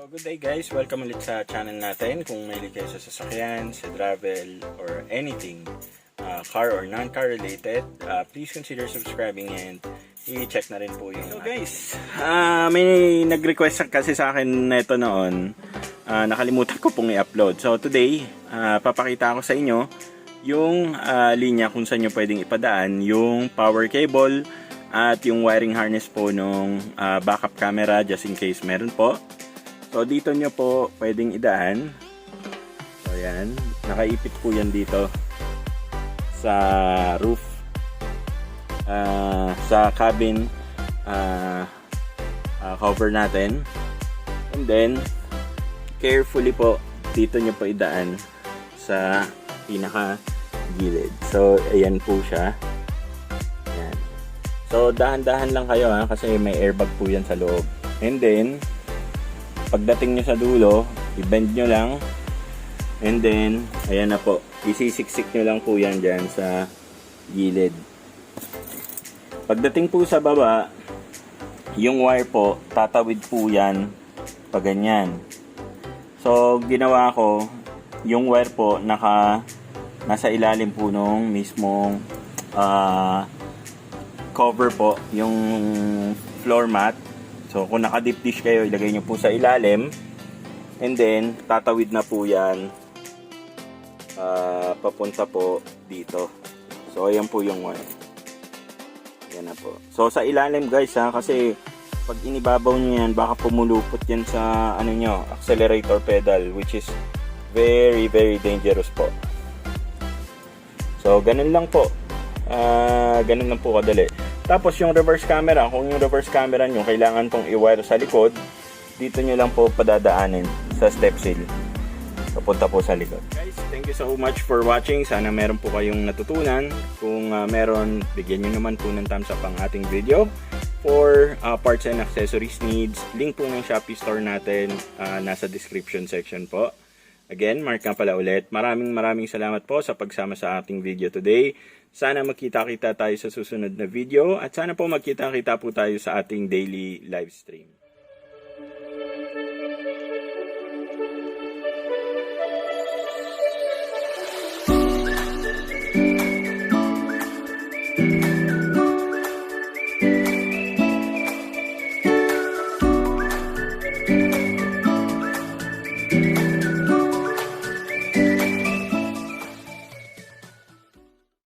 Good day guys, welcome ulit sa channel natin. Kung mahilig kayo sa sasakyan, sa travel, or anything car or non-car related, please consider subscribing and i-check na rin po yung so guys, may nag-request kasi sa akin neto noon, nakalimutan ko pong i-upload. So today, papakita ko sa inyo yung linya kung saan nyo pwedeng ipadaan yung power cable at yung wiring harness po nung backup camera just in case meron po. So dito nyo po pwedeng idaan. So yan, nakaipit po yan dito sa roof, sa cabin cover natin. And then carefully po dito nyo po idaan sa pinaka gilid. So ayan po siya. Ayan. So dahan-dahan lang kayo kasi may airbag po yan sa loob. And then pagdating nyo sa dulo, i-bend nyo lang. And then, ayan na po. Isisiksik nyo lang po yan dyan sa gilid. Pagdating po sa baba, yung wire po, tatawid po yan pag ganyan. So, ginawa ko, yung wire po, nasa ilalim po nung mismong cover po, yung floor mat. So, kung naka-deep dish kayo, ilagay nyo po sa ilalim. And then, tatawid na po yan papunta po dito. So, ayan po yung wire. Ayan na po. So, sa ilalim guys kasi pag inibabaw nyo yan, baka pumulupot yan sa accelerator pedal, which is very, very dangerous po. So, ganun lang po. Ganun lang po kadali. Tapos yung reverse camera, kung yung reverse camera nyo kailangan pong i-wire sa likod, dito nyo lang po padadaanin sa step seal. Papunta po sa likod. Guys, thank you so much for watching. Sana meron po kayong natutunan. Kung meron, bigyan nyo naman po ng thumbs up ang ating video. For parts and accessories needs, link po ng Shopee store natin nasa description section po. Again, Mark nga pala ulit. Maraming salamat po sa pagsama sa ating video today. Sana magkita-kita tayo sa susunod na video at sana po magkita-kita po tayo sa ating daily live stream.